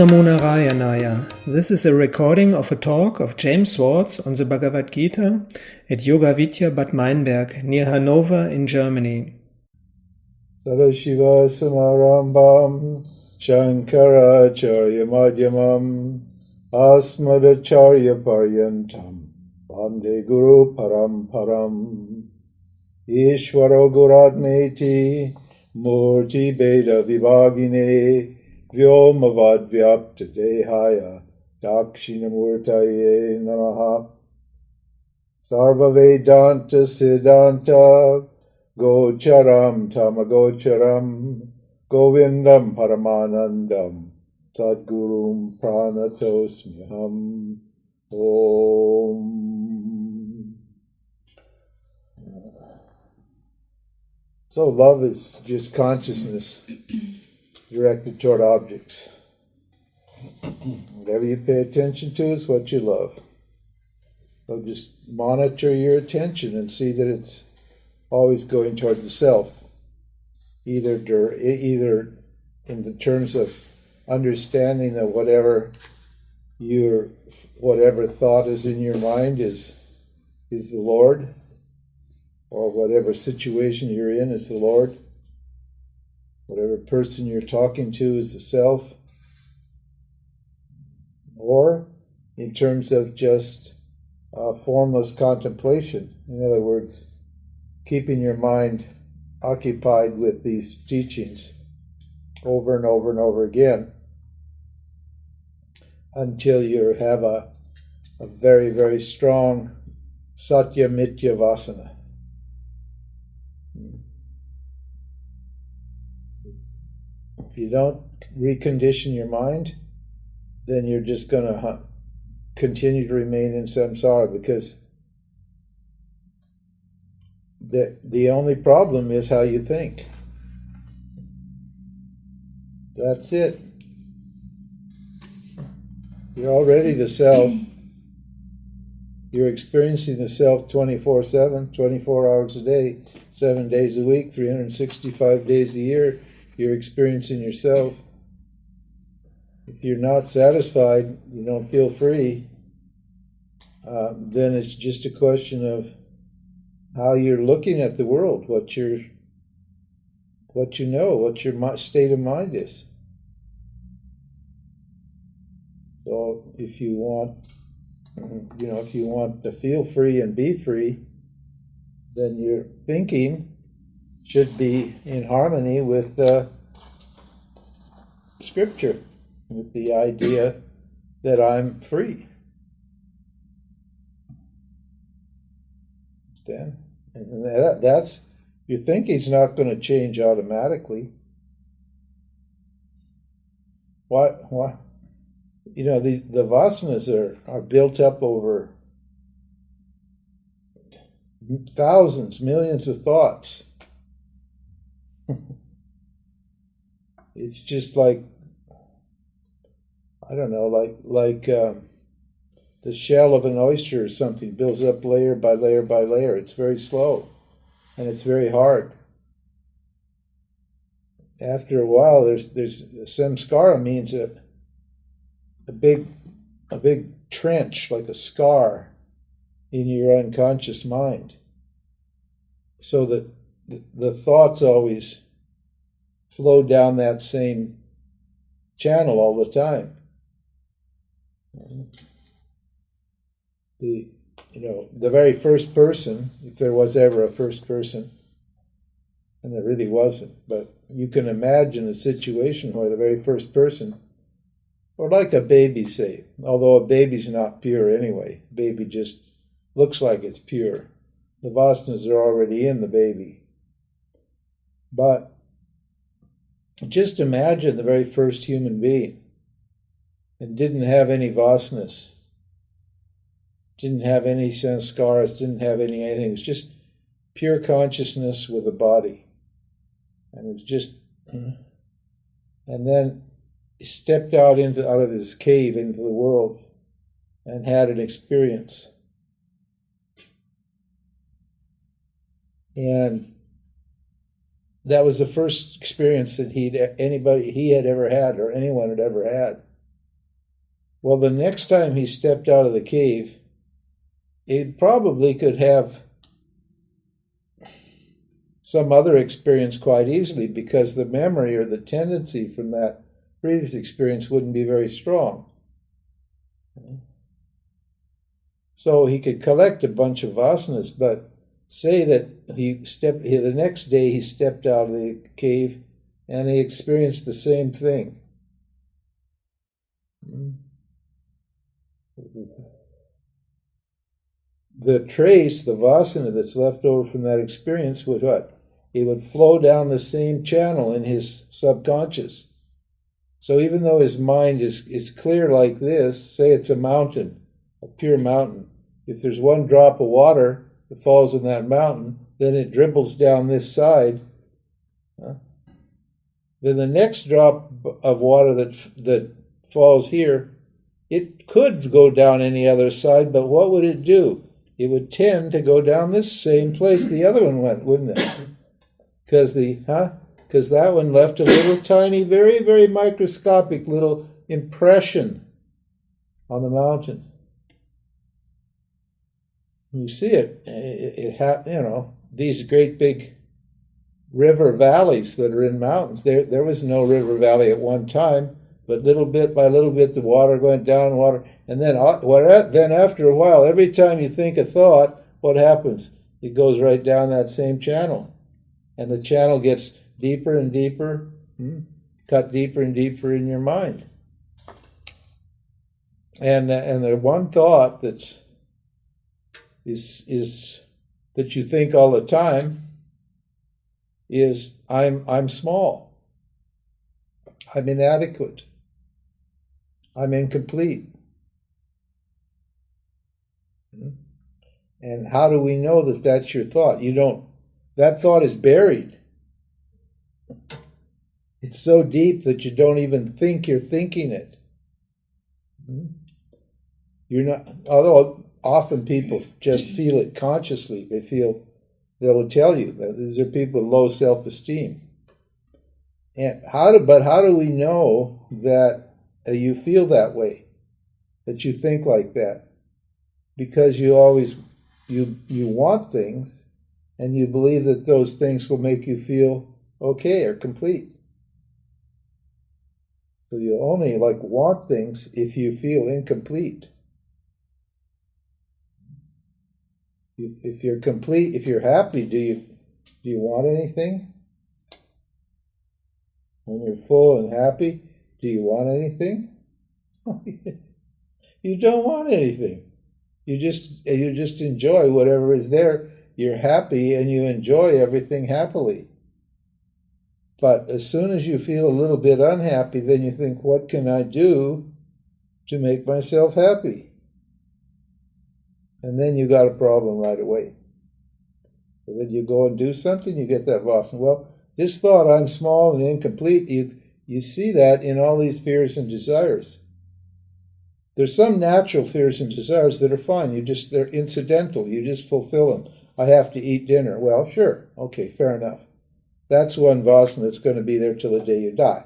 Namo Narayanaya. This is a recording of a talk of James Swartz on the Bhagavad Gita at Yoga-Vidya Bad Meinberg near Hanover in Germany. Sadashiva Samarambam Shankaracharya Madhyamam Asmadacharya Paryantam Vande Guru Paramparam Ishvaro Guradmeti Murti Beda Vivagine Vyomavadvyapta Dehaya Dakshinamurtaye Namaha Sarva Vedanta Siddhanta Gocharam Tamagocharam Govindam Paramanandam Sadgurum Pranatosmiham Om. So love is just consciousness directed toward objects. Whatever you pay attention to is what you love. So just monitor your attention and see that it's always going toward the self, either in the terms of understanding that whatever thought is in your mind is the Lord, or whatever situation you're in is the Lord. Whatever person you're talking to is the self. Or in terms of just formless contemplation. In other words, keeping your mind occupied with these teachings over and over and over again until you have a very, very strong satya mitya vasana. If you don't recondition your mind, then you're just going to continue to remain in samsara, because the only problem is how you think. That's it. You're already the self. You're experiencing the self 24/7, 24 hours a day, 7 days a week, 365 days a year. You're experiencing yourself. If you're not satisfied, you don't feel free, then it's just a question of how you're looking at the world, what your state of mind is. So if you want to feel free and be free, then your thinking should be in harmony with Scripture, with the idea that I'm free. And that's, your thinking's not going to change automatically. Why? The vasanas are built up over thousands, millions of thoughts. It's just like, I don't know, like the shell of an oyster or something builds up layer by layer by layer. It's very slow and it's very hard. After a while, there's samskara means a big trench, like a scar in your unconscious mind, so that the thoughts always flow down that same channel all the time. The very first person, if there was ever a first person, and there really wasn't, but you can imagine a situation where the very first person, or like a baby, say, although a baby's not pure anyway, baby just looks like it's pure. The vasanas are already in the baby. But just imagine the very first human being and didn't have any vasanas, didn't have any sanskaras, didn't have anything. It was just pure consciousness with a body. And it was just, and then he stepped out of his cave into the world and had an experience. And that was the first experience that he had ever had, or anyone had ever had. Well, the next time he stepped out of the cave, it probably could have some other experience quite easily, because the memory or the tendency from that previous experience wouldn't be very strong. So he could collect a bunch of vasanas, but say that the next day he stepped out of the cave and he experienced the same thing. The trace, the vasana that's left over from that experience would what? It would flow down the same channel in his subconscious. So even though his mind is clear like this, say it's a mountain, a pure mountain. If there's one drop of water that falls in that mountain, then it dribbles down this side. Then the next drop of water that falls here, it could go down any other side, but what would it do? It would tend to go down this same place the other one went, wouldn't it? Because that one left a little tiny, very, very microscopic little impression on the mountain. You see it. These great big river valleys that are in mountains. There was no river valley at one time, but little bit by little bit, the water went down, and then after a while, every time you think a thought, what happens? It goes right down that same channel, and the channel gets deeper and deeper, cut deeper and deeper in your mind. And the one thought is that you think all the time is I'm small, I'm inadequate, I'm incomplete. And how do we know that that's your thought? That thought is buried. It's so deep that you don't even think you're thinking it. You're not, although often people just feel it consciously. They will tell you that these are people with low self-esteem. And how do we know that you feel that way, that you think like that? Because you want things, and you believe that those things will make you feel okay or complete. So you only want things if you feel incomplete. If you're complete, if you're happy, do you want anything? When you're full and happy, do you want anything? You don't want anything. You just enjoy whatever is there. You're happy and you enjoy everything happily. But as soon as you feel a little bit unhappy, then you think, what can I do to make myself happy? And then you got a problem right away. So then you go and do something, you get that vasana. Well, this thought, I'm small and incomplete, you see that in all these fears and desires. There's some natural fears and desires that are fine. They're incidental. You just fulfill them. I have to eat dinner. Well, sure. Okay, fair enough. That's one vasana that's going to be there till the day you die.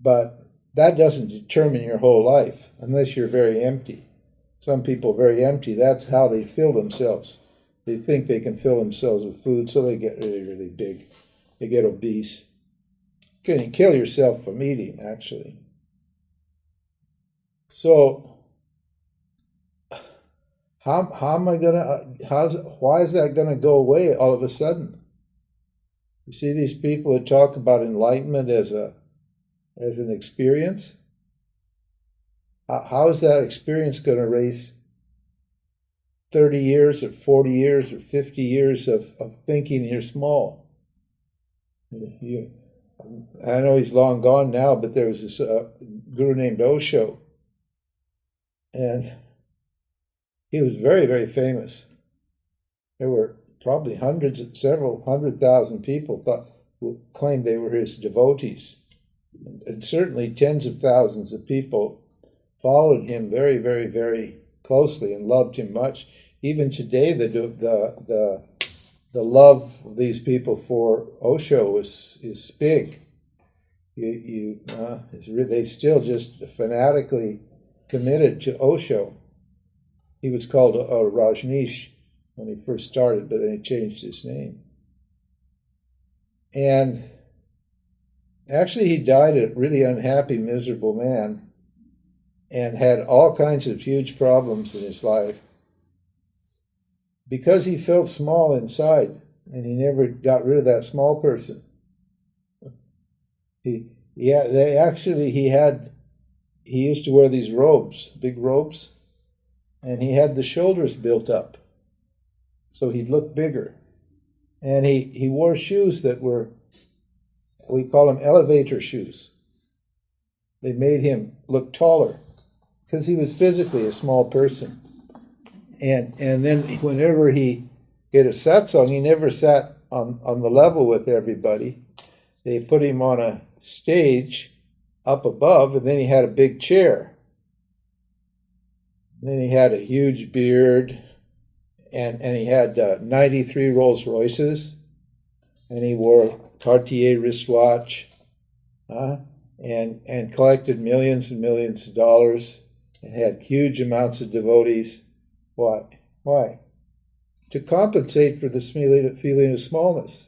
But that doesn't determine your whole life unless you're very empty. Some people are very empty. That's how they fill themselves. They think they can fill themselves with food, so they get really, really big. They get obese. You can kill yourself from eating, actually. So, why is that going to go away all of a sudden? You see these people who talk about enlightenment as an experience? How is that experience going to erase 30 years or 40 years or 50 years of thinking you're small? I know he's long gone now, but there was this guru named Osho, and he was very, very famous. There were probably several hundred thousand people who claimed they were his devotees. And certainly tens of thousands of people followed him very, very, very closely and loved him much. Even today, the love of these people for Osho is big. They still just fanatically committed to Osho. He was called Rajneesh when he first started, but then he changed his name. And actually he died a really unhappy, miserable man and had all kinds of huge problems in his life because he felt small inside and he never got rid of that small person. He used to wear these robes, big robes, and he had the shoulders built up so he'd look bigger. And he wore shoes that were, we call them elevator shoes. They made him look taller because he was physically a small person. And then whenever he did a satsang, he never sat on the level with everybody. They put him on a stage up above, and then he had a big chair. And then he had a huge beard, and he had 93 Rolls Royces, and he wore a Cartier wristwatch, and collected millions and millions of dollars, and had huge amounts of devotees. Why? To compensate for this feeling of smallness.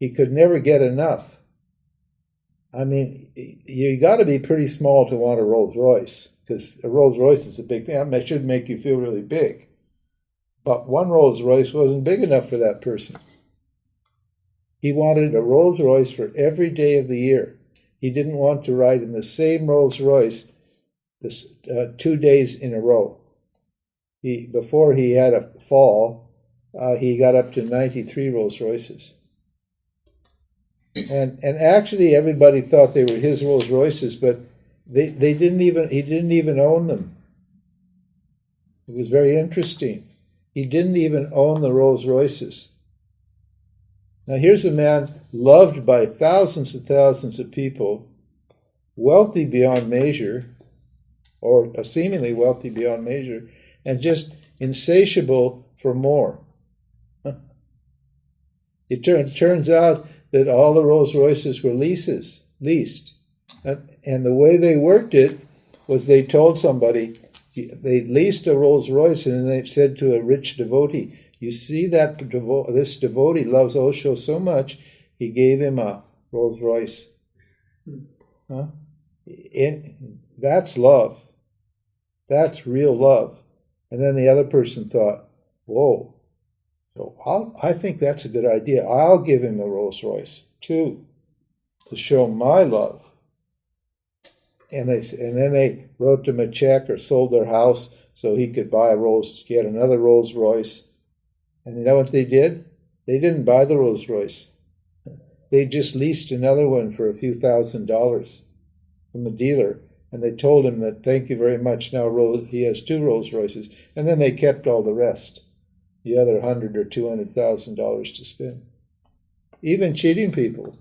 He could never get enough. I mean, you got to be pretty small to want a Rolls Royce, because a Rolls Royce is a big thing. I mean, it should make you feel really big. But one Rolls Royce wasn't big enough for that person. He wanted a Rolls Royce for every day of the year. He didn't want to ride in the same Rolls Royce 2 days in a row. Before he had a fall, he got up to 93 Rolls Royces. And actually everybody thought they were his Rolls Royces, but he didn't even own them. It was very interesting. He didn't even own the Rolls Royces. Now here's a man loved by thousands and thousands of people, wealthy beyond measure, or seemingly wealthy beyond measure, and just insatiable for more. It turns out that all the Rolls Royces were leased. And the way they worked it was they told somebody, they leased a Rolls Royce, and then they said to a rich devotee, you see that this devotee loves Osho so much, he gave him a Rolls Royce. That's love. That's real love. And then the other person thought, whoa, so I think that's a good idea. I'll give him a Rolls Royce too, to show my love. And then they wrote him a check or sold their house so he could get another Rolls Royce. And you know what they did? They didn't buy the Rolls Royce. They just leased another one for a few $1,000s from a dealer. And they told him that, thank you very much, now he has 2 Rolls Royces. And then they kept all the rest, the other $100,000 or $200,000 to spend. Even cheating people.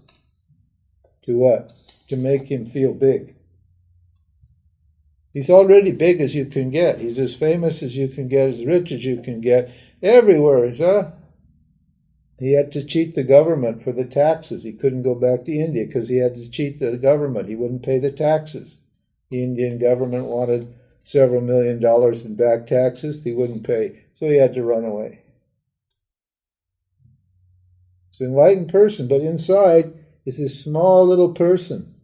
To what? To make him feel big. He's already big as you can get. He's as famous as you can get, as rich as you can get, everywhere. He had to cheat the government for the taxes. He couldn't go back to India because he had to cheat the government. He wouldn't pay the taxes. The Indian government wanted several $1 million in back taxes. He wouldn't pay, so he had to run away. He's an enlightened person, but inside is this small little person.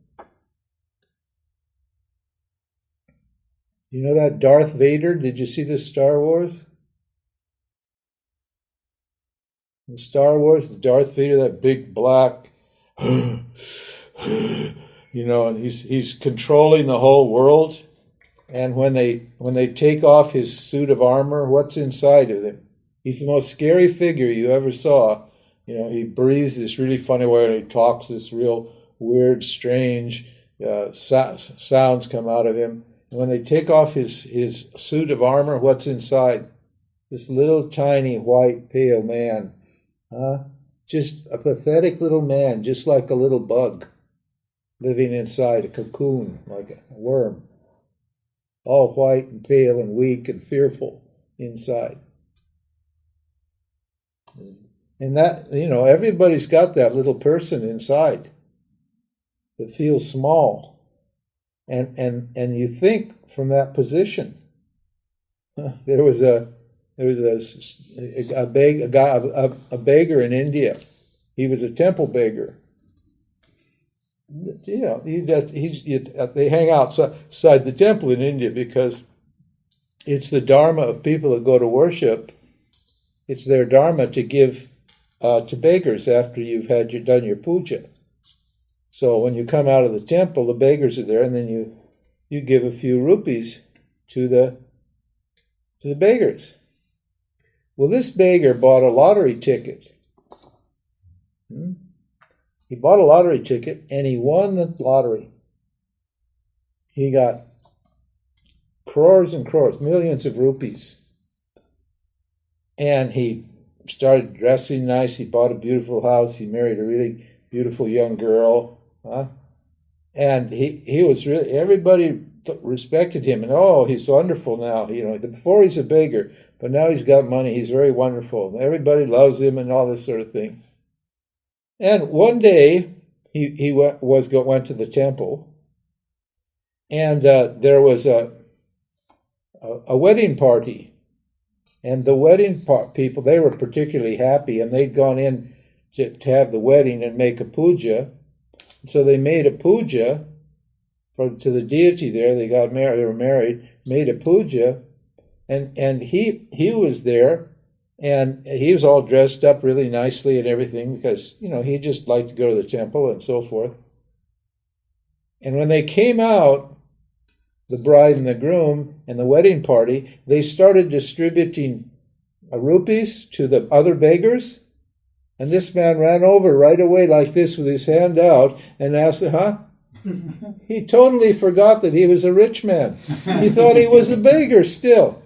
You know that Darth Vader? Did you see the Star Wars? In Star Wars, Darth Vader, that big black, and he's controlling the whole world. And when they take off his suit of armor, what's inside of him? He's the most scary figure you ever saw. He breathes this really funny way, and he talks this real weird, strange sounds come out of him. And when they take off his suit of armor, what's inside? This little tiny white pale man. Just a pathetic little man, just like a little bug living inside a cocoon, like a worm. All white and pale and weak and fearful inside. And that, everybody's got that little person inside that feels small. and you think from that position. There was a beggar in India. He was a temple beggar. You know, they hang outside the temple in India because it's the dharma of people that go to worship. It's their dharma to give to beggars after you've done your puja. So when you come out of the temple, the beggars are there, and then you give a few rupees to the beggars. Well, this beggar bought a lottery ticket. He bought a lottery ticket and he won the lottery. He got crores and crores, millions of rupees. And he started dressing nice. He bought a beautiful house. He married a really beautiful young girl. And he was really, everybody respected him. And he's wonderful now. You know, before he's a beggar, but now he's got money. He's very wonderful. Everybody loves him and all this sort of thing. And one day he went to the temple, and there was a wedding party, and the wedding people, they were particularly happy, and they'd gone in to have the wedding and make a puja. So they made a puja to the deity there. They got married. They were married. Made a puja, and he was there. And he was all dressed up really nicely and everything because, you know, he just liked to go to the temple and so forth. And when they came out, the bride and the groom and the wedding party, they started distributing rupees to the other beggars. And this man ran over right away like this with his hand out and asked, He totally forgot that he was a rich man. He thought he was a beggar still.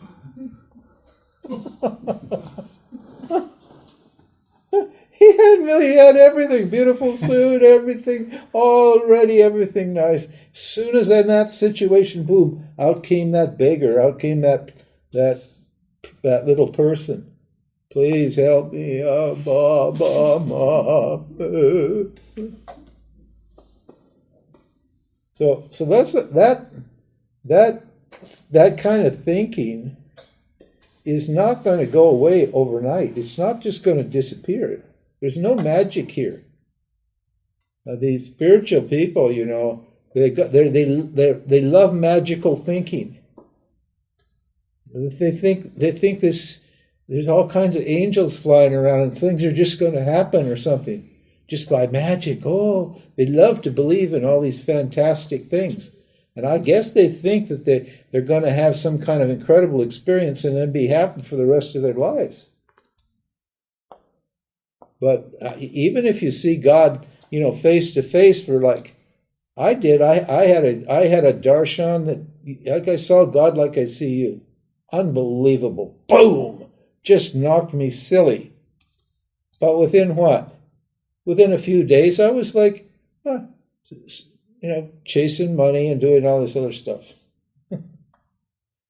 He had everything, beautiful suit, everything, all ready, everything nice. As soon as in that situation, boom, out came that beggar, out came that little person. Please help me, So that's that kind of thinking is not going to go away overnight. It's not just going to disappear. There's no magic here. These spiritual people, you know, they love magical thinking. They think this. There's all kinds of angels flying around and things are just going to happen or something, just by magic. They love to believe in all these fantastic things. And I guess they think that they're going to have some kind of incredible experience and then be happy for the rest of their lives. But even if you see God, you know, face to face for like I did, I had a darshan that, like I saw God like I see you. Unbelievable. Boom! Just knocked me silly. But within what? Within a few days, I was like, chasing money and doing all this other stuff.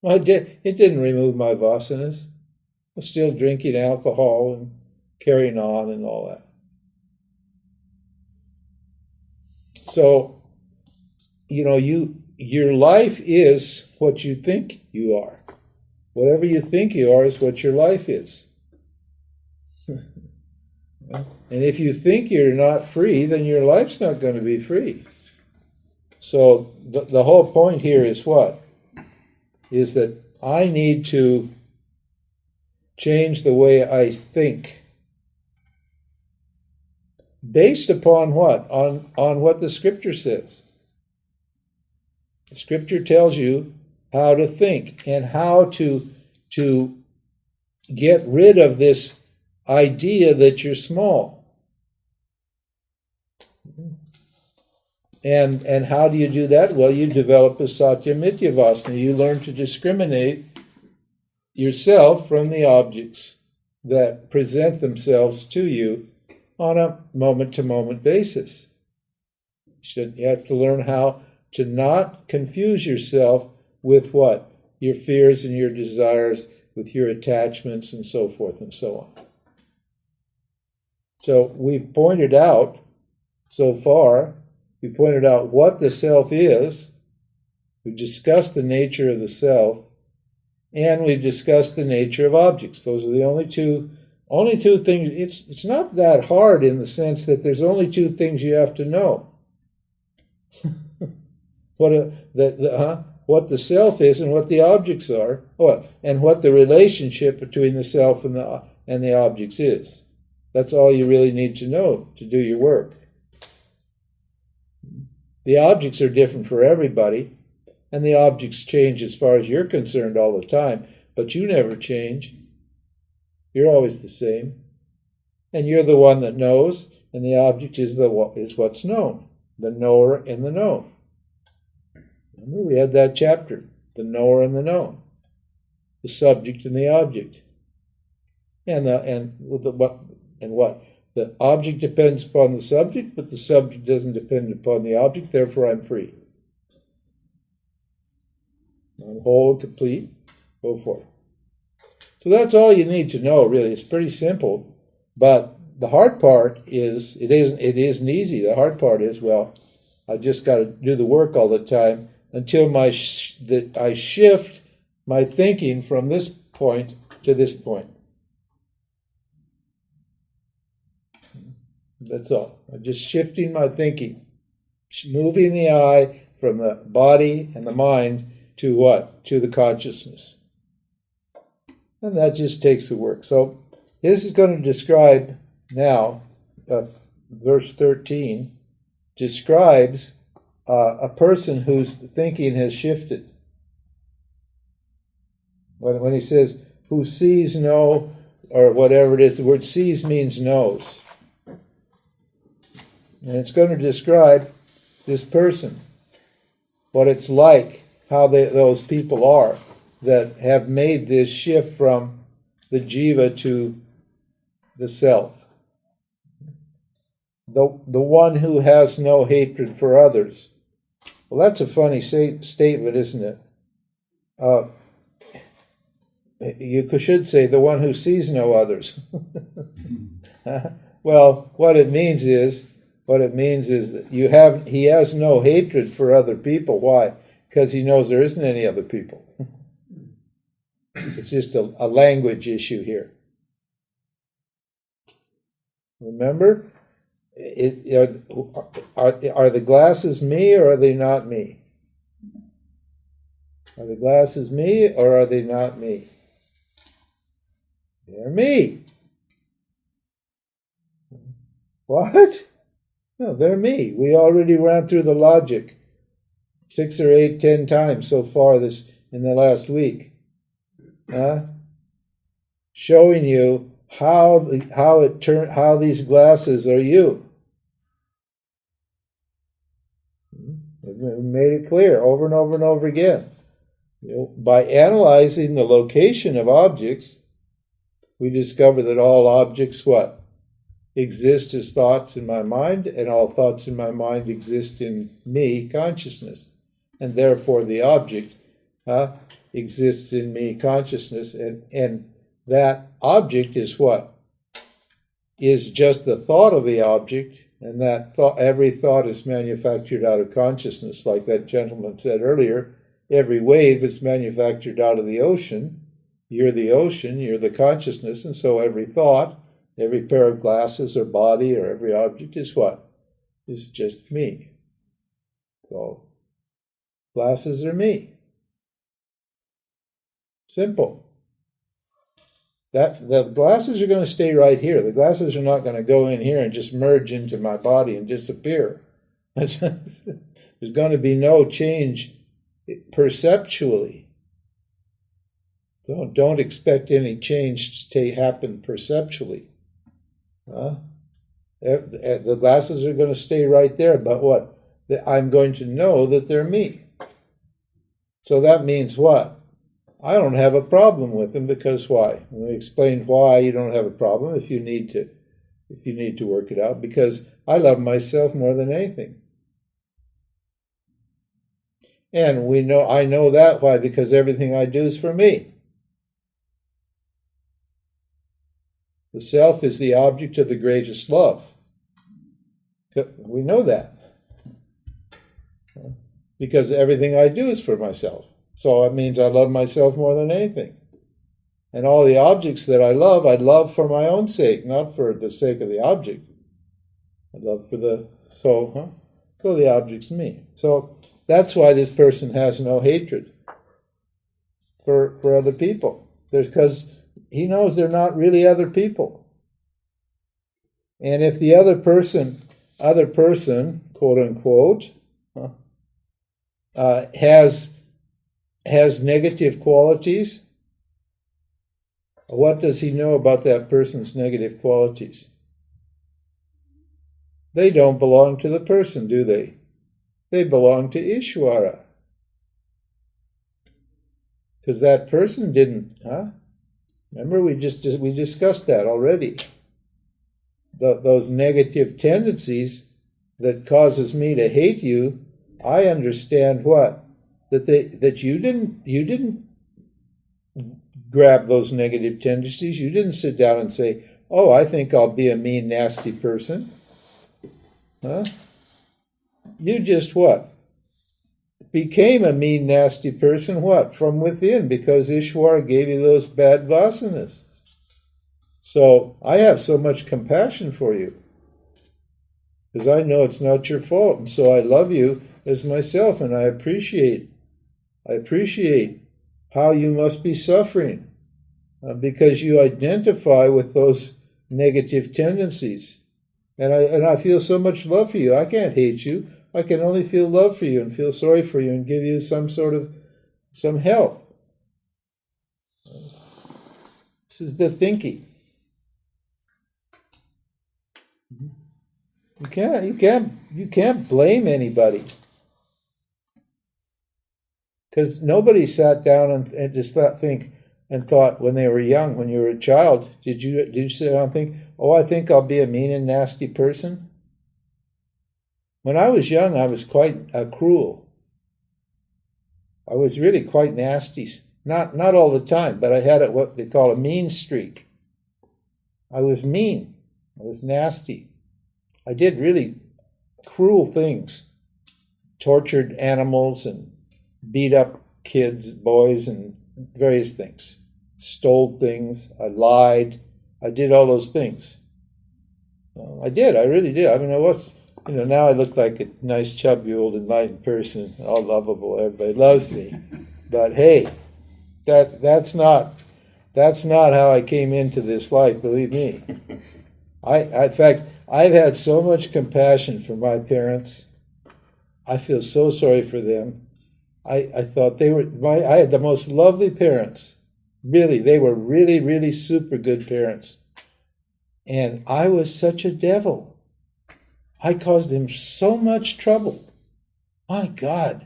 Well, it didn't remove my vasanas. I was still drinking alcohol and carrying on and all that. So, you know, your life is what you think you are. Whatever you think you are is what your life is. And if you think you're not free, then your life's not going to be free. So the whole point here is what? Is that I need to change the way I think. Based upon what? On what the scripture says. The scripture tells you how to think and how to get rid of this idea that you're small. And how do you do that? Well, you develop a satya mithya vasana. You learn to discriminate yourself from the objects that present themselves to you on a moment-to-moment basis. You have to learn how to not confuse yourself with what? Your fears and your desires, with your attachments and so forth and so on. So we've pointed out so far, we pointed out what the self is, We've discussed the nature of the self, and we've discussed the nature of objects. Those are the only two things. It's not that hard in the sense that there's only two things you have to know. What the self is and what the objects are, and what the relationship between the self and the objects is. That's all you really need to know to do your work. The objects are different for everybody, and the objects change as far as you're concerned all the time, but you never change. You're always the same. And you're the one that knows, and the object is what's known, the knower and the known. Remember, we had that chapter, the knower and the known, the subject and the object. What? The object depends upon the subject, but the subject doesn't depend upon the object, therefore I'm free. I'm whole, complete, go for it. So that's all you need to know, really. It's pretty simple, but the hard part is, it isn't easy. The hard part is, I just got to do the work all the time until I shift my thinking from this point to this point. That's all. I'm just shifting my thinking, moving the eye from the body and the mind to what? To the consciousness. And that just takes the work. So this is going to describe now, verse 13, describes a person whose thinking has shifted. When he says, who sees no, or whatever it is, the word sees means knows. And it's going to describe this person, what it's like, how those people are that have made this shift from the jiva to the self. The one who has no hatred for others. Well, that's a funny statement, isn't it? You should say the one who sees no others. Well, what it means is that he has no hatred for other people. Why? Because he knows there isn't any other people. It's just a language issue here. Remember? Are the glasses me or are they not me? Are the glasses me or are they not me? They're me. What? No, they're me. We already ran through the logic 6 or 8, 10 times so far in the last week. Showing you how these glasses are you. We made it clear over and over and over again. By analyzing the location of objects, we discover that all objects exist as thoughts in my mind, and all thoughts in my mind exist in me, consciousness. And therefore the object exists in me, consciousness, and that object is what? Is just the thought of the object, and that every thought is manufactured out of consciousness, like that gentleman said earlier. Every wave is manufactured out of the ocean. You're the ocean, you're the consciousness, and so every thought, every pair of glasses or body or every object is what? Is just me. So, glasses are me. Simple. The glasses are going to stay right here. The glasses are not going to go in here and just merge into my body and disappear. There's going to be no change perceptually. Don't expect any change to happen perceptually. The glasses are going to stay right there, but what? I'm going to know that they're me. So that means what? I don't have a problem with them, because why? We explained why you don't have a problem if you need to work it out, because I love myself more than anything. And I know that why? Because everything I do is for me. The self is the object of the greatest love. We know that. because everything I do is for myself. So it means I love myself more than anything. And all the objects that I love for my own sake, not for the sake of the object. I love for the so the object's me. So that's why this person has no hatred for other people. Because he knows they're not really other people. And if the other person, quote unquote, has negative qualities, what does he know about that person's negative qualities? They don't belong to the person, do they? They belong to Ishvara. Because that person didn't, Remember, we discussed that already. Those negative tendencies that causes me to hate you, I understand what? That you didn't grab those negative tendencies. You didn't sit down and say, "Oh, I think I'll be a mean, nasty person." You just what? Became a mean, nasty person, what? From within, because Ishvara gave you those bad vasanas. So I have so much compassion for you, because I know it's not your fault, and so I love you as myself, and I appreciate how you must be suffering, because you identify with those negative tendencies. And I feel so much love for you. I can't hate you. I can only feel love for you and feel sorry for you and give you some help. This is the thinking. You can't blame anybody. Because nobody sat down and just thought when they were young, when you were a child, did you sit down and think, "Oh, I think I'll be a mean and nasty person"? When I was young, I was quite cruel. I was really quite nasty. Not all the time, but I had what they call a mean streak. I was mean. I was nasty. I did really cruel things. Tortured animals and beat up kids, boys, and various things. Stole things. I lied. I did all those things. I did. I really did. I mean, I was... now I look like a nice, chubby, old, enlightened person, all lovable. Everybody loves me. But hey, that's not how I came into this life. Believe me. In fact, I've had so much compassion for my parents. I feel so sorry for them. I thought I had the most lovely parents. Really, they were really, really super good parents. And I was such a devil. I caused them so much trouble. My God.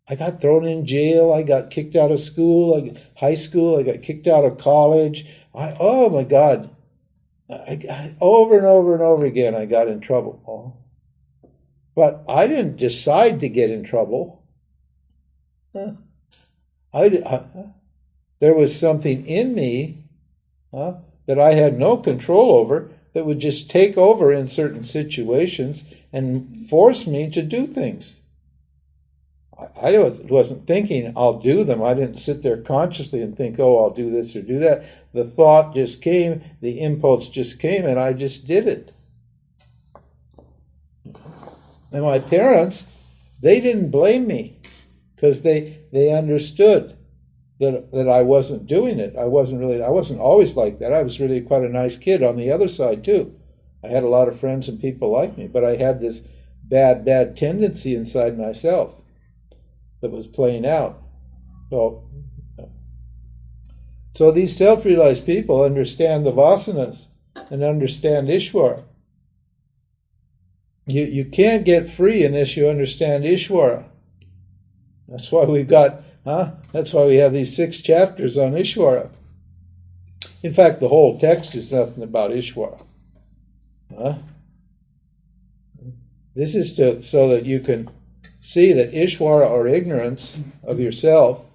I got thrown in jail. I got kicked out of school, high school. I got kicked out of college. Oh my God. Over and over and over again, I got in trouble. But I didn't decide to get in trouble. There was something in me that I had no control over, that would just take over in certain situations and force me to do things. I wasn't thinking I'll do them. I didn't sit there consciously and think, "Oh, I'll do this or do that." The thought just came, the impulse just came, and I just did it. And my parents, they didn't blame me, because they understood that I wasn't doing it. I wasn't always like that. I was really quite a nice kid on the other side too. I had a lot of friends and people like me, but I had this bad tendency inside myself that was playing out. So these self-realized people understand the vasanas and understand Ishvara. You can't get free unless you understand Ishvara. That's why That's why we have these 6 chapters on Ishvara. In fact, the whole text is nothing about Ishvara. This is so that you can see that Ishvara, or ignorance of yourself,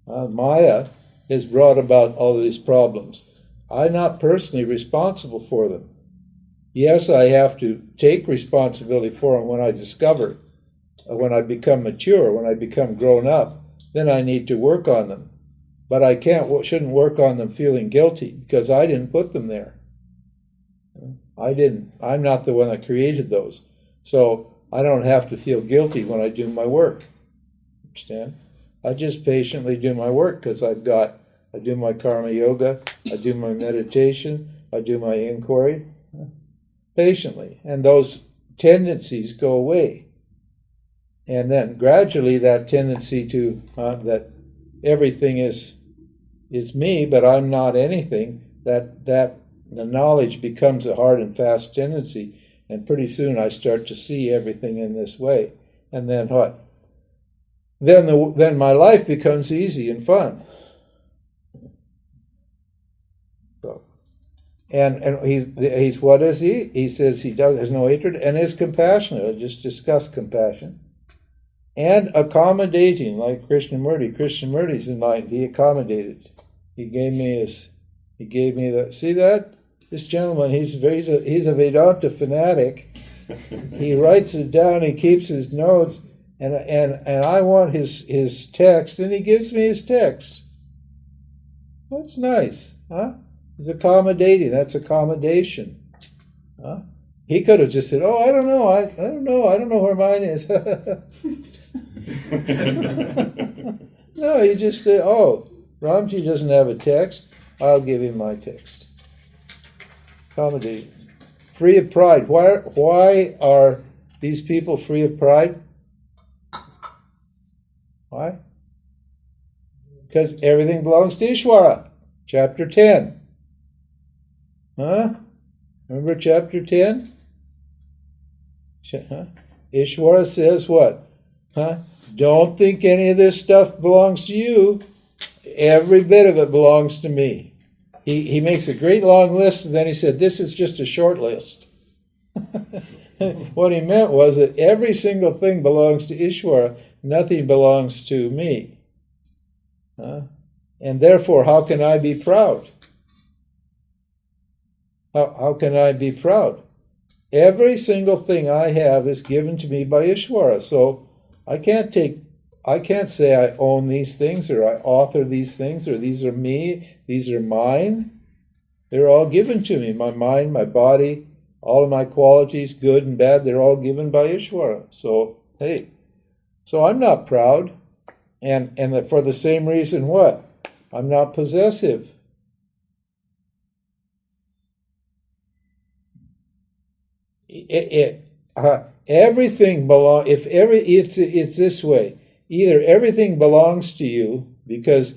Maya, has brought about all of these problems. I'm not personally responsible for them. Yes, I have to take responsibility for them when I discover When I become mature, when I become grown up, then I need to work on them. But I shouldn't work on them feeling guilty because I didn't put them there. I'm not the one that created those. So I don't have to feel guilty when I do my work. Understand? I just patiently do my work because I do my karma yoga, I do my meditation, I do my inquiry patiently. And those tendencies go away. And then gradually that tendency to, that everything is me, but I'm not anything, that the knowledge becomes a hard and fast tendency. And pretty soon I start to see everything in this way. And then what? Then my life becomes easy and fun. So, and he's what is he? He says he has no hatred and is compassionate. I just discussed compassion. And accommodating, like Krishnamurti. Krishnamurti's enlightened. He accommodated. He gave me the. See that? This gentleman, he's a Vedanta fanatic. He writes it down. He keeps his notes, and I want his text, and he gives me his text. That's nice, huh? He's accommodating. That's accommodation, huh? He could have just said, "Oh, I don't know. I don't know where mine is." No, he just said, "Oh, Ramji doesn't have a text. I'll give him my text." Accommodating. Free of pride. Why are these people free of pride? Why? Because everything belongs to Ishvara. Chapter 10. Huh? Remember chapter 10? Huh? Ishvara says what? Huh? Don't think any of this stuff belongs to you. Every bit of it belongs to me. He makes a great long list, and then he said, this is just a short list. What he meant was that every single thing belongs to Ishvara, nothing belongs to me. And therefore, how can I be proud? How can I be proud? Every single thing I have is given to me by Ishvara, so I can't say I own these things, or I author these things, or these are me, these are mine. They're all given to me. My mind, my body, all of my qualities, good and bad, they're all given by Ishvara. So, hey, so I'm not proud. And for the same reason, what? I'm not possessive. Everything belongs, it's this way. Either everything belongs to you because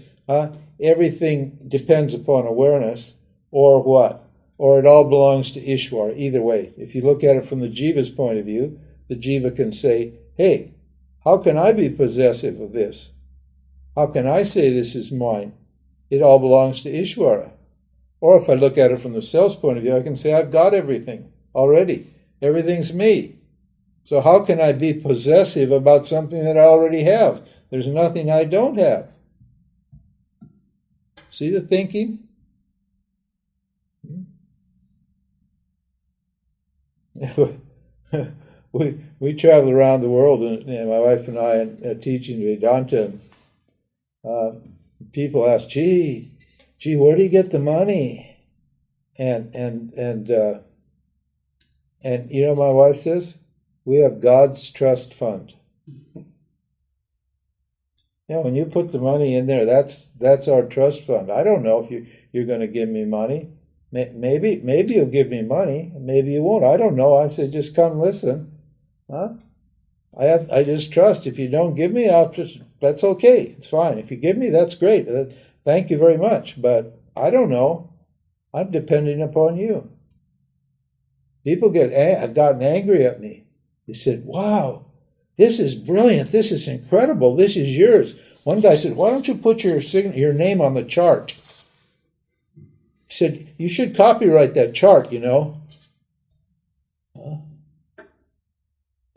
everything depends upon awareness, or what? Or it all belongs to Ishvara. Either way. If you look at it from the jiva's point of view, the jiva can say, hey, how can I be possessive of this? How can I say this is mine? It all belongs to Ishvara. Or if I look at it from the self's point of view, I can say I've got everything already. Everything's me. So how can I be possessive about something that I already have? There's nothing I don't have. See the thinking? we travel around the world, and my wife and I teaching Vedanta. People ask, "Gee, where do you get the money?" And you know, my wife says, we have God's trust fund. Yeah, when you put the money in there, that's our trust fund. I don't know if you're going to give me money. Maybe you'll give me money. Maybe you won't. I don't know. I say, just come listen. Huh? I just trust. If you don't give me, that's okay. It's fine. If you give me, that's great. Thank you very much. But I don't know. I'm depending upon you. People have gotten angry at me. They said, wow, this is brilliant. This is incredible. This is yours. One guy said, why don't you put your name on the chart? He said, you should copyright that chart, you know.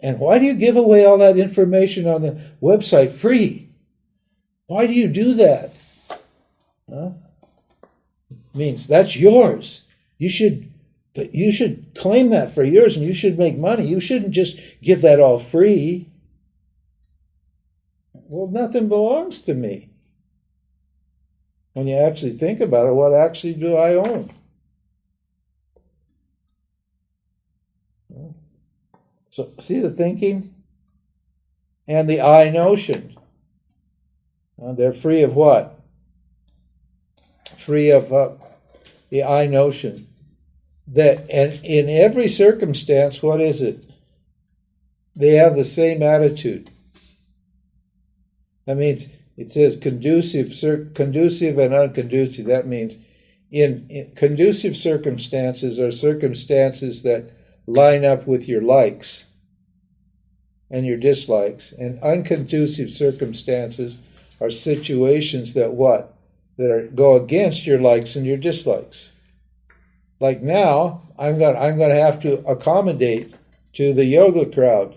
And why do you give away all that information on the website free? Why do you do that? Means that's yours. You should claim that for yours, and you should make money. You shouldn't just give that all free. Well, nothing belongs to me. When you actually think about it, what actually do I own? So, see the thinking? And the I notion. They're free of what? Free of the I notion. That, and in every circumstance, what is it? They have the same attitude. That means it says conducive and unconducive. That means in conducive circumstances are circumstances that line up with your likes and your dislikes. And unconducive circumstances are situations that what? That go against your likes and your dislikes. Like now, I'm going to have to accommodate to the yoga crowd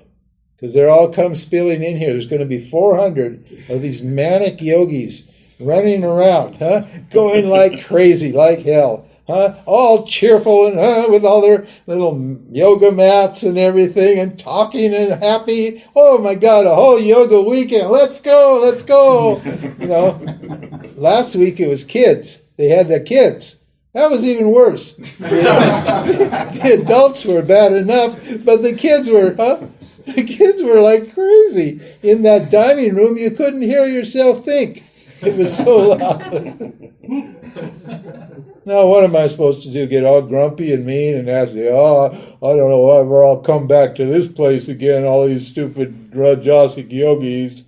because they're all come spilling in here. There's going to be 400 of these manic yogis running around, going like crazy, like hell, all cheerful and with all their little yoga mats and everything and talking and happy. Oh my God, a whole yoga weekend. Let's go, let's go. Last week it was kids. They had the kids. That was even worse. The adults were bad enough, but the kids were like crazy. In that dining room, you couldn't hear yourself think. It was so loud. Now, what am I supposed to do? Get all grumpy and mean and ask you, I don't know why we're all come back to this place again, all these stupid Rajasic yogis.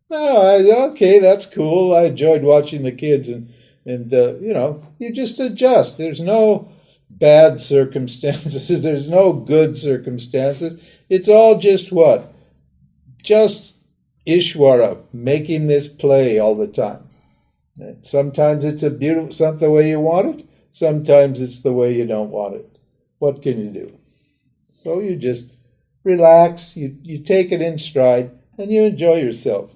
No, okay, that's cool. I enjoyed watching the kids and you just adjust. There's no bad circumstances. There's no good circumstances. It's all just what? Just Ishvara, making this play all the time. Sometimes it's something the way you want it. Sometimes it's the way you don't want it. What can you do? So you just relax. You take it in stride and you enjoy yourself.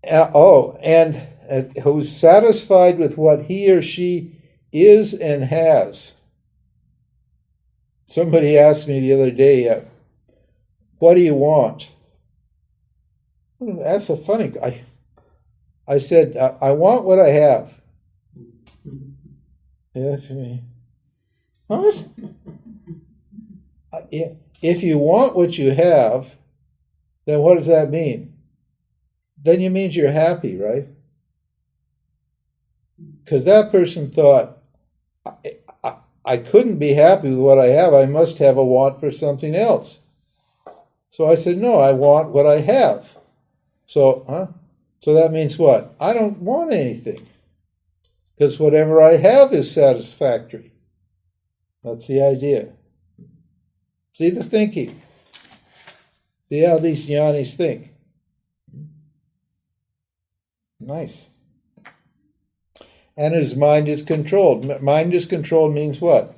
And who's satisfied with what he or she is and has. Somebody asked me the other day, what do you want? That's a funny. I said, I want what I have. Yeah, to me. What? If you want what you have, then what does that mean? Then it means you're happy, right? Because that person thought, I couldn't be happy with what I have. I must have a want for something else. So I said, no, I want what I have. So that means what? I don't want anything. Because whatever I have is satisfactory. That's the idea. See the thinking. See how these jnanis think. Nice. And his mind is controlled. Mind is controlled means what?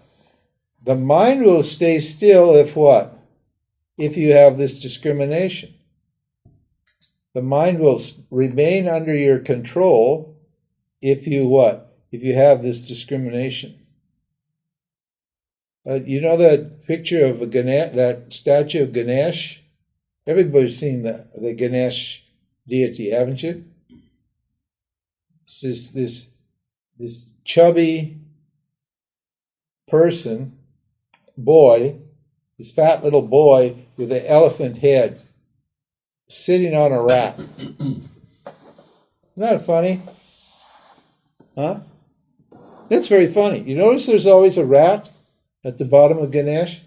The mind will stay still if what? If you have this discrimination. The mind will remain under your control if you what? If you have this discrimination. You know that picture of that statue of Ganesh? Everybody's seen the Ganesh deity, haven't you? It's this chubby person, boy, this fat little boy with an elephant head, sitting on a rat. Isn't that funny? Huh? That's very funny. You notice there's always a rat at the bottom of Ganesh?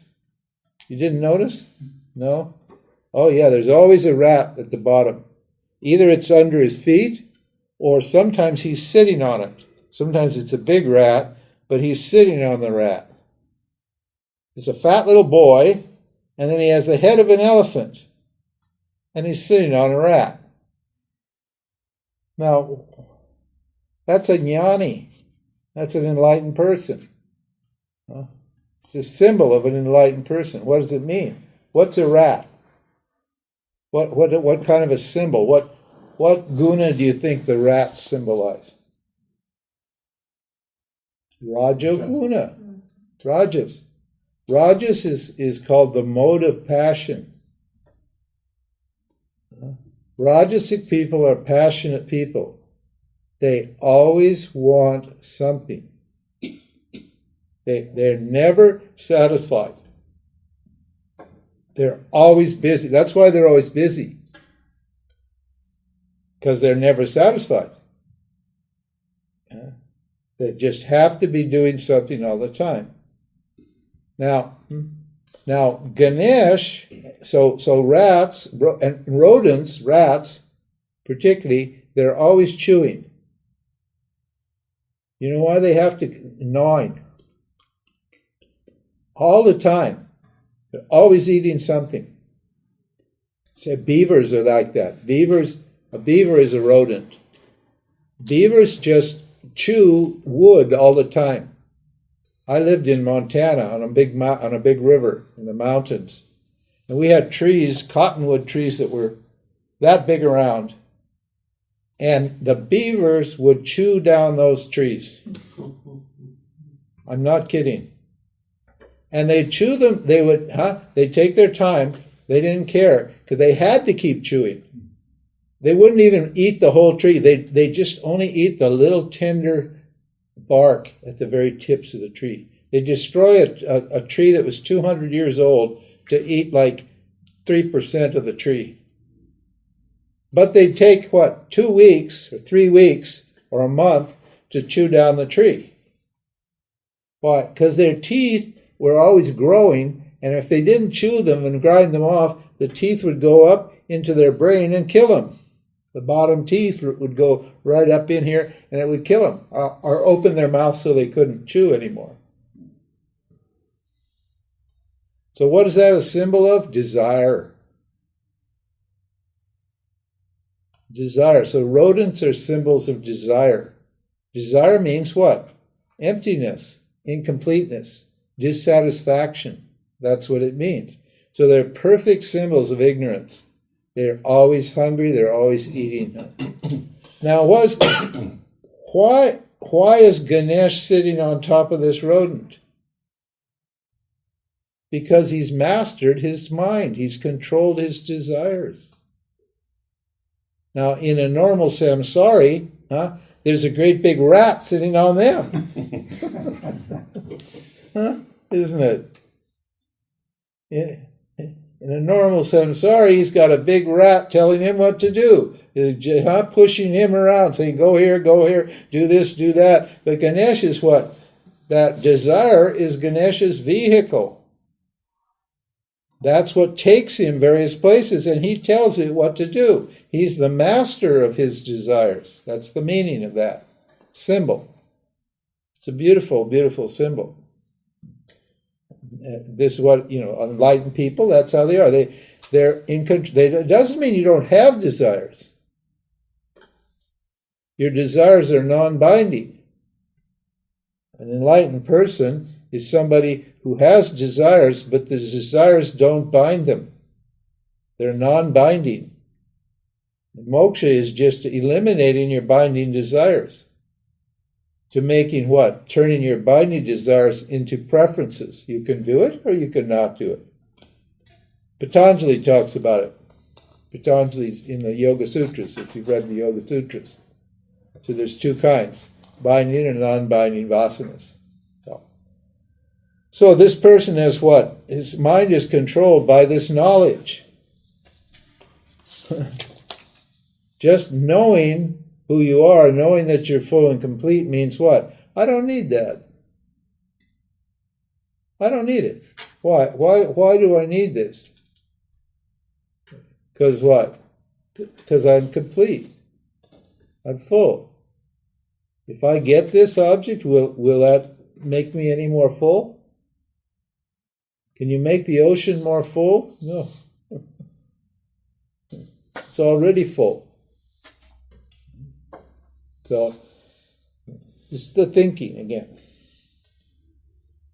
You didn't notice? No? Oh yeah, there's always a rat at the bottom. Either it's under his feet, or sometimes he's sitting on it. Sometimes it's a big rat, but he's sitting on the rat. It's a fat little boy, and then he has the head of an elephant, and he's sitting on a rat. Now, that's a jnani. That's an enlightened person. It's a symbol of an enlightened person. What does it mean? What's a rat? What kind of a symbol? What guna do you think the rats symbolize? Rajoguna. Rajas. Rajas is called the mode of passion. Rajasic people are passionate people. They always want something. They're never satisfied. They're always busy. That's why they're always busy. Because they're never satisfied. They just have to be doing something all the time. Now Ganesh, so rats and rodents, rats particularly, they're always chewing. You know why they have to gnawing? All the time. They're always eating something. So beavers are like that. A beaver is a rodent. Beavers just chew wood all the time. I lived in Montana on a big river in the mountains, and we had trees, cottonwood trees that were that big around, and the beavers would chew down those trees. I'm not kidding. And they'd chew them. They'd take their time. They didn't care because they had to keep chewing. They wouldn't even eat the whole tree. They just only eat the little tender bark at the very tips of the tree. They destroy a tree that was 200 years old to eat like 3% of the tree. But they'd take, 2 weeks or 3 weeks or a month to chew down the tree. Why? Because their teeth were always growing, and if they didn't chew them and grind them off, the teeth would go up into their brain and kill them. The bottom teeth would go right up in here, and it would kill them, or open their mouth so they couldn't chew anymore. So what is that a symbol of? Desire. Desire. So rodents are symbols of desire. Desire means what? Emptiness, incompleteness, dissatisfaction. That's what it means. So they're perfect symbols of ignorance. They're always hungry. They're always eating. Now, why is Ganesh sitting on top of this rodent? Because he's mastered his mind. He's controlled his desires. Now, in a normal samsari, there's a great big rat sitting on them. Isn't it? Yeah. In a normal samsari, he's got a big rat telling him what to do, pushing him around, saying, go here, do this, do that. But Ganesh is what? That desire is Ganesh's vehicle. That's what takes him various places, and he tells it what to do. He's the master of his desires. That's the meaning of that symbol. It's a beautiful, beautiful symbol. This is what, enlightened people, that's how they are. They're in control. It doesn't mean you don't have desires. Your desires are non-binding. An enlightened person is somebody who has desires, but the desires don't bind them. They're non-binding. Moksha is just eliminating your binding desires. To making what? Turning your binding desires into preferences. You can do it or you cannot do it. Patanjali talks about it. Patanjali's in the Yoga Sutras, if you've read the Yoga Sutras. So there's two kinds, binding and non-binding vasanas. So this person has what? His mind is controlled by this knowledge. Just knowing who you are, knowing that you're full and complete means what? I don't need that. I don't need it. Why? Why do I need this? Because what? Because I'm complete. I'm full. If I get this object, will that make me any more full? Can you make the ocean more full? No. It's already full. So, it's the thinking again.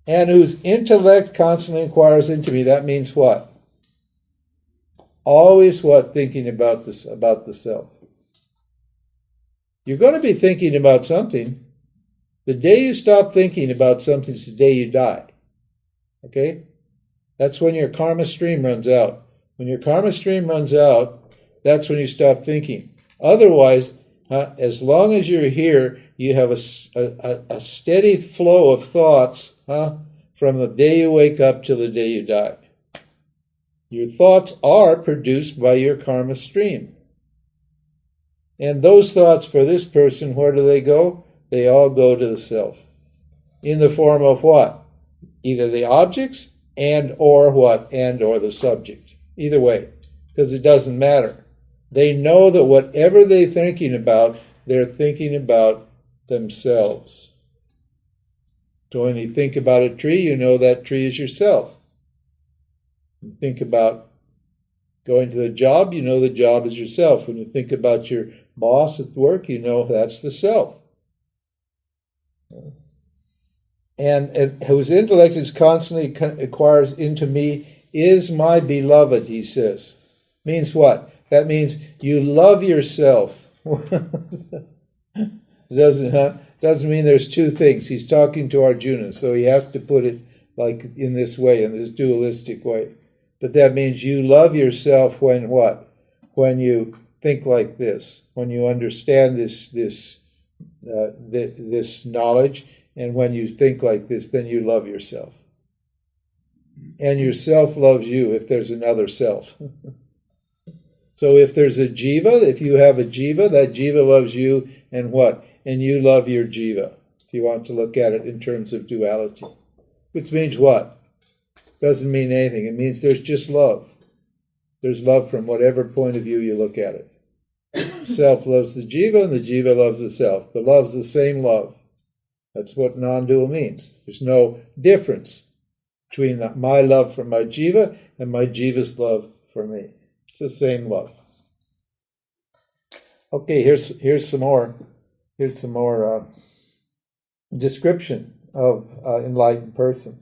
And whose intellect constantly inquires into me. That means what? Always what? Thinking about this, about the self. You're going to be thinking about something. The day you stop thinking about something is the day you die. Okay? That's when your karma stream runs out. When your karma stream runs out, that's when you stop thinking. Otherwise, as long as you're here, you have a steady flow of thoughts from the day you wake up till the day you die. Your thoughts are produced by your karma stream. And those thoughts for this person, where do they go? They all go to the self. In the form of what? Either the objects and or what? And or the subject. Either way, because it doesn't matter. They know that whatever they're thinking about themselves. So when you think about a tree, you know that tree is yourself. You think about going to the job, you know the job is yourself. When you think about your boss at work, you know that's the self. And whose intellect is constantly acquires into me is my beloved, he says. Means what? That means you love yourself. Doesn't mean there's two things. He's talking to Arjuna, so he has to put it like in this way, in this dualistic way. But that means you love yourself when what? When you think like this, when you understand this knowledge, and when you think like this, then you love yourself. And yourself loves you if there's another self. So if there's a jiva, if you have a jiva, that jiva loves you, and what? And you love your jiva, if you want to look at it in terms of duality. Which means what? Doesn't mean anything. It means there's just love. There's love from whatever point of view you look at it. Self loves the jiva, and the jiva loves the self. The love's the same love. That's what non-dual means. There's no difference between my love for my jiva and my jiva's love for me. It's the same love. Okay, here's some more. Here's some more description of enlightened person.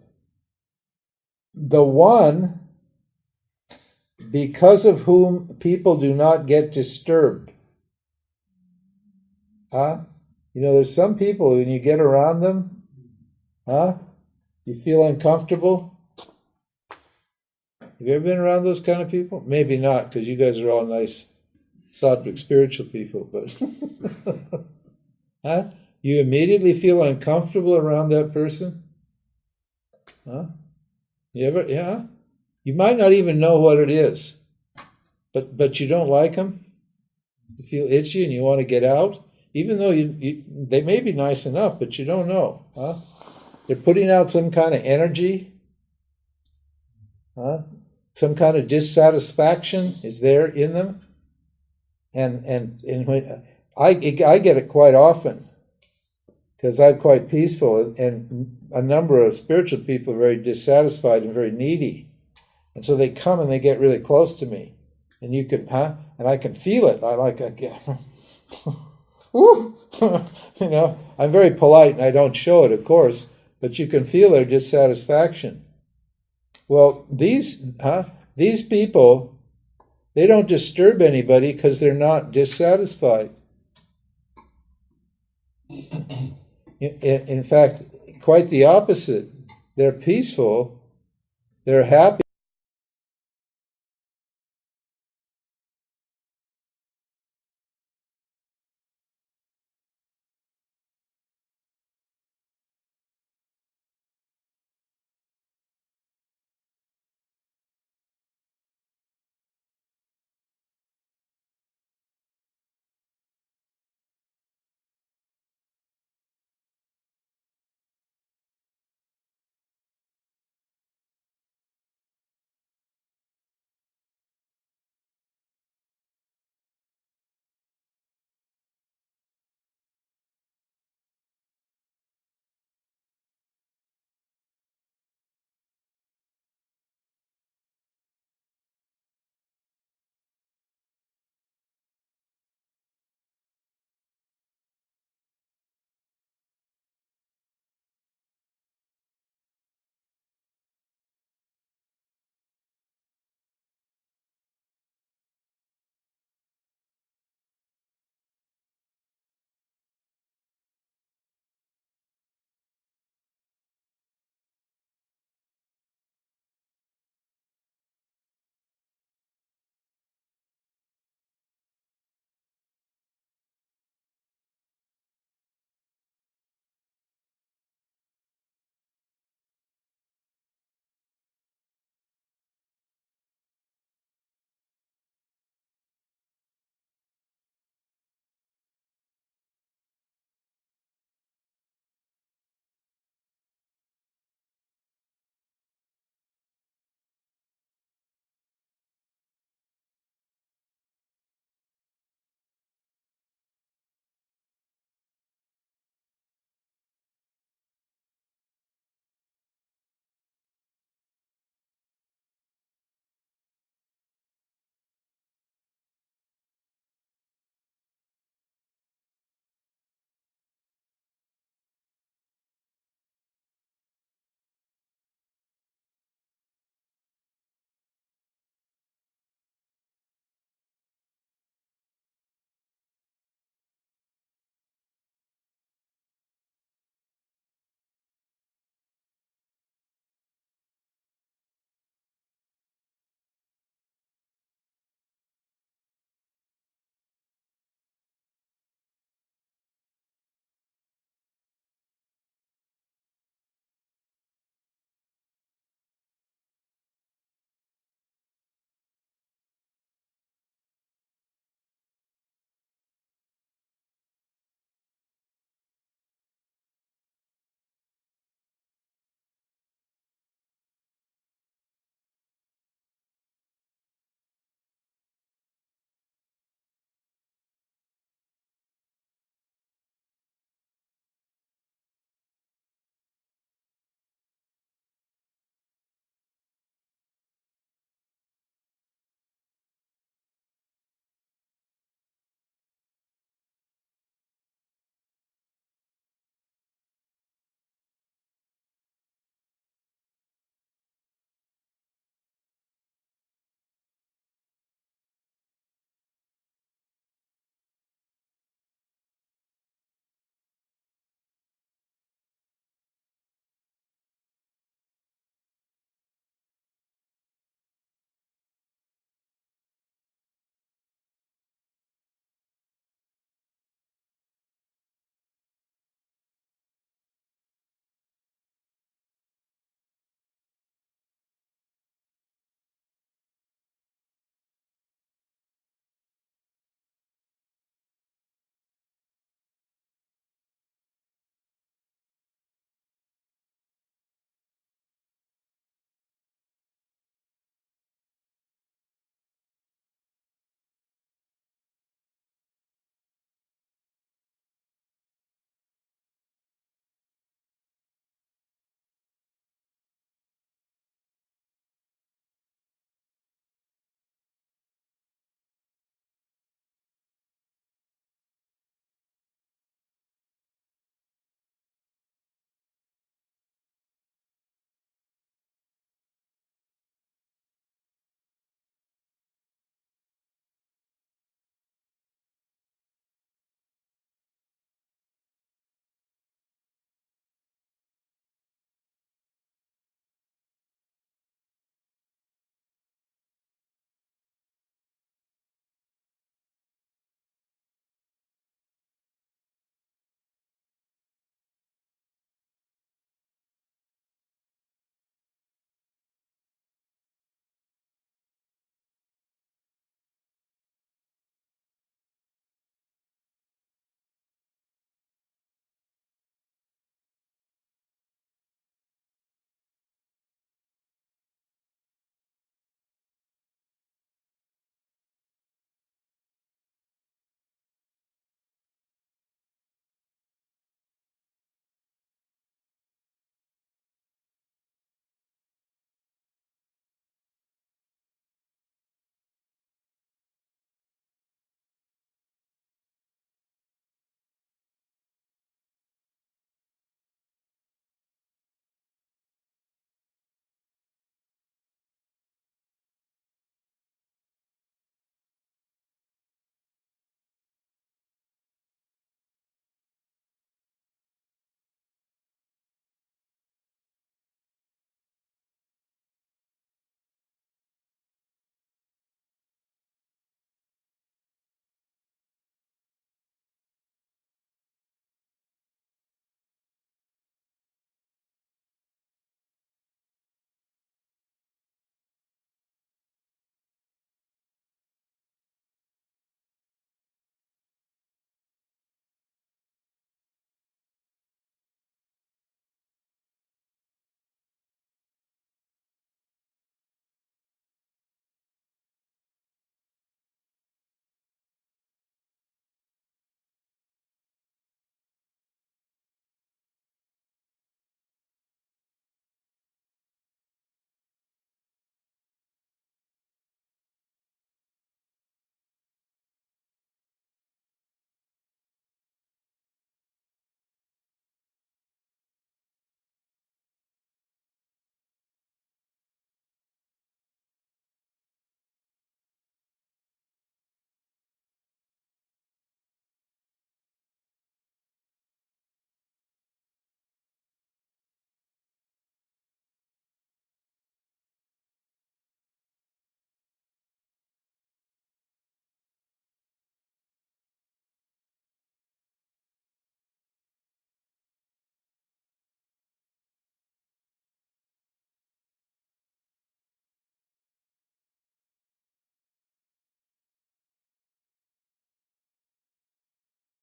The one because of whom people do not get disturbed. There's some people, when you get around them, you feel uncomfortable. Have you ever been around those kind of people? Maybe not, because you guys are all nice, sattvic, spiritual people, but you immediately feel uncomfortable around that person? You ever? Yeah? You might not even know what it is, but you don't like them. You feel itchy and you want to get out, even though they may be nice enough, but you don't know. They're putting out some kind of energy. Some kind of dissatisfaction is there in them, and when I get it quite often, because I'm quite peaceful, and a number of spiritual people are very dissatisfied and very needy. And so they come and they get really close to me. And you can, and I can feel it. I'm very polite and I don't show it, of course, but you can feel their dissatisfaction. Well, these people, they don't disturb anybody because they're not dissatisfied. In fact, quite the opposite. They're peaceful, they're happy,